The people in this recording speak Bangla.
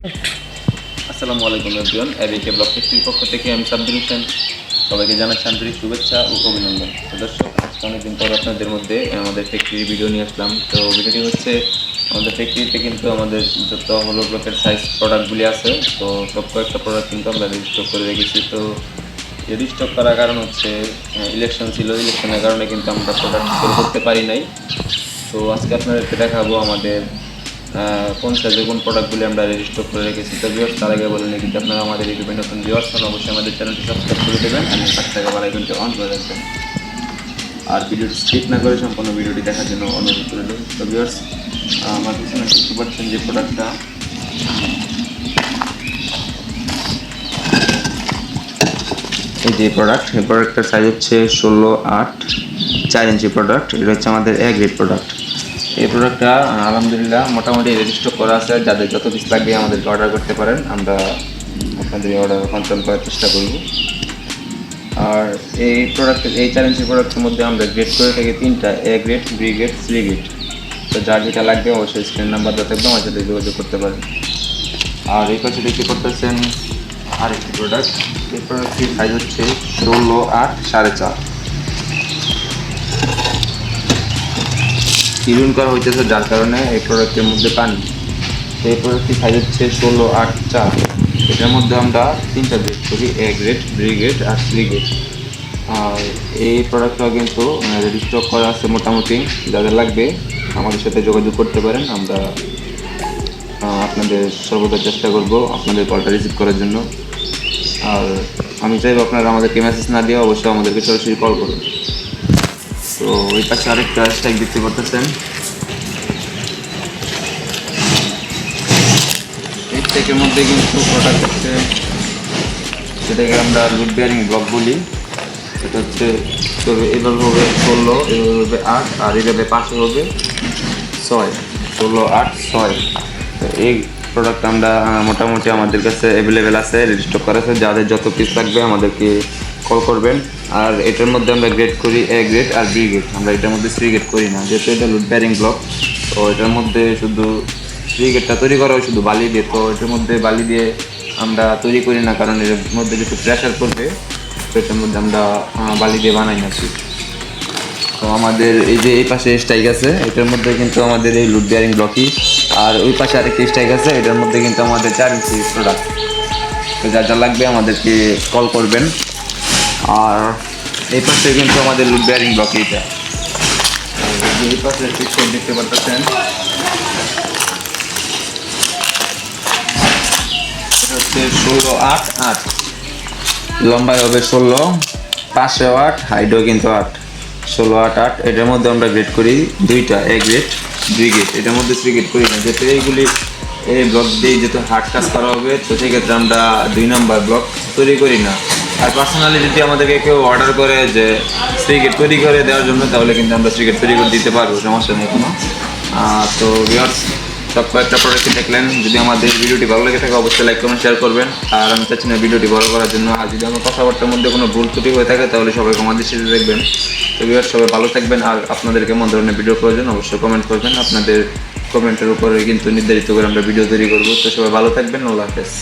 আসসালামু আলাইকুম এভরিওয়ান, এবিকে ব্লগ ফ্যাক্টরির পক্ষ থেকে আমি সাব্বির হোসেন সবাইকে জানাচ্ছি আন্তরিক শুভেচ্ছা ও অভিনন্দন। তো দর্শক, আজকে অনেকদিন পর আপনাদের মধ্যে আমাদের ফ্যাক্টরির ভিডিও নিয়ে আসলাম। তো ভিডিওটি হচ্ছে আমাদের ফ্যাক্টরিতে কিন্তু আমাদের যত হলো ব্লকের সাইজ প্রোডাক্টগুলি আছে, তো সব কয়েকটা প্রোডাক্ট কিন্তু আমরা রেজিস্টার করে রেখেছি। তো রেজিস্টার করার কারণ হচ্ছে ইলেকশন ছিল, ইলেকশনের কারণে কিন্তু আমরা প্রোডাক্ট সেল করতে পারি নাই। তো আজকে আপনাদেরকে দেখাবো আমাদের কোন সাইজে কোন প্রোডাক্টগুলি আমরা রেজিস্টার করে রেখেছি। তো ভিউয়ার্স, তার আগে বলে নিই, কিন্তু আপনারা আমাদের ইউটিউবে নতুন ভিউয়ার্স হন, অবশ্যই আমাদের চ্যানেলটি সাবস্ক্রাইব করে দেবেন এবং পাশে থাকা বেল আইকনটি অন করে রাখবেন। আর ভিডিওটি স্কিপ না করে সম্পূর্ণ ভিডিওটি দেখার জন্য অনুরোধ করে দেবেন। তো ভিউয়ার্স, আমার পিছনে দেখতে পাচ্ছেন যে প্রোডাক্টটা, এই যে প্রোডাক্ট, এই প্রোডাক্টটার সাইজ হচ্ছে 16/8 4 ইঞ্চি প্রোডাক্ট। এটা হচ্ছে আমাদের এ গ্রেড প্রোডাক্ট। এই প্রোডাক্টটা আলহামদুলিল্লাহ মোটামুটি রেজিস্টার করা আছে। যাদের যত পিস লাগবে আমাদেরকে অর্ডার করতে পারেন, আমরা আপনাদের অর্ডার কনফার্ম করার চেষ্টা করব। আর এই প্রোডাক্টের, এই 4 ইঞ্চি প্রোডাক্টের মধ্যে আমরা গ্রেড করে থাকি তিনটা: A grade, B grade, C grade. তো যার যেটা লাগবে অবশ্যই স্ক্রিন নাম্বার দেওয়া থাকবে, আমার সাথে যোগাযোগ করতে পারেন। আর এই পাশে দেখতে করতেছেন আরেকটি প্রোডাক্ট। এই প্রোডাক্টটির সাইজ হচ্ছে 16/8 4.5। ইউরিন করা হইতেছে, যার কারণে এই প্রোডাক্টের মধ্যে পানি। তো এই প্রোডাক্টটির সাইজ হচ্ছে 16/8 4। এটার মধ্যে আমরা তিনটা গ্রেড করি: এ গ্রেড, বি গ্রেড আর সি গ্রেড। আর এই প্রোডাক্টটা কিন্তু রেডি স্টক করা আছে মোটামুটি। যাদের লাগবে আমাদের সাথে যোগাযোগ করতে পারেন, আমরা আপনাদের সর্বদা চেষ্টা করব আপনাদের কলটা রিসিভ করার জন্য। আর আমি চাইবো আপনারা আমাদেরকে মেসেজ না দিয়ে অবশ্যই আমাদেরকে সরাসরি কল করুন। তো ওই পাশে আরেকটা স্ট্রাইক দেখতে পারতেছেন। এই স্ট্রাইকের মধ্যে কিন্তু প্রোডাক্ট হচ্ছে, সেটাকে আমরা লুড বিয়ারিং ব্লক বলি। এটা হচ্ছে এভাবে হবে 16, এভাবে হবে 8, আর এভাবে পাশে হবে 6। 16/8 6। তো এই প্রোডাক্ট আমরা মোটামুটি আমাদের কাছে অ্যাভেলেবেল আছে, রেজিস্টার করা আছে। যাদের যত পিস লাগবে আমাদেরকে কল করবেন। আর এটার মধ্যে আমরা গ্রেড করি এ গ্রেড আর বি গ্রেড, আমরা এটার মধ্যে সি গ্রেড করি না, যেহেতু এটা লুড ব্যারিং ব্লক। তো এটার মধ্যে শুধু সি গ্রেডটা তৈরি করা হয় শুধু বালি দিয়ে। তো এটার মধ্যে বালি দিয়ে আমরা তৈরি করি না, কারণ এর মধ্যে কিছু প্রেশার পড়বে। তো এটার মধ্যে আমরা বালি দিয়ে বানাই না ঠিক। তো আমাদের এই যে এই পাশে স্ট্রাইক আছে, এটার মধ্যে কিন্তু আমাদের এই লুড বিয়ারিং ব্লকই। আর ওই পাশে আরেকটি স্ট্রাইক আছে, এটার মধ্যে কিন্তু আমাদের 4 ইঞ্চি প্রোডাক্ট। তো যা যা লাগবে আমাদেরকে কল করবেন। আর এই পাশে কিন্তু আমাদের লুড বিয়ারিং ব্লক এইটা। এই পাশে পিকচার দেখতে পাচ্ছেন, এটা হচ্ছে 16/8 8। লম্বায় হবে 16, পাশেও 8, হাইটও কিন্তু 8। 16/8 8। এটার মধ্যে আমরা গ্রেড করি দুইটা: এ গ্রেড, বি গ্রেড। এটার মধ্যে সি গ্রেড করি না, যেহেতু এইগুলি এই ব্লক দিয়ে যেহেতু হার্ড কাজ করা হবে, তো সেক্ষেত্রে আমরা 2 নম্বর ব্লক তৈরি করি না। আর পার্সোনালি যদি আমাদেরকে কেউ অর্ডার করে যে সি গ্রেড তৈরি করে দেওয়ার জন্য, তাহলে কিন্তু আমরা সি গ্রেড তৈরি করে দিতে পারবো, সমস্যা নেই কোনো। তো ভিউয়ার্স, সব কয়েকটা প্রোডাক্টই দেখলেন। যদি আমাদের ভিডিওটি ভালো লেগে থাকে অবশ্যই লাইক কমেন্ট শেয়ার করবেন। আর আমি চাচ্ছি না ভিডিওটি বড় করার জন্য। আর যদি আমার কথাবার্তার মধ্যে কোনো ভুল ত্রুটি হয়ে থাকে তাহলে সবাই আমাদের সাথে দেখবেন। তো ভিউয়ার্স, সবাই ভালো থাকবেন। আর আপনাদের কেমন ধরনের ভিডিও প্রয়োজন অবশ্যই কমেন্ট করবেন। আপনাদের কমেন্টের উপরে কিন্তু নির্ধারিত করে আমরা ভিডিও তৈরি করবো। তো সবাই ভালো থাকবেন। আল্লাহ হাফেজ।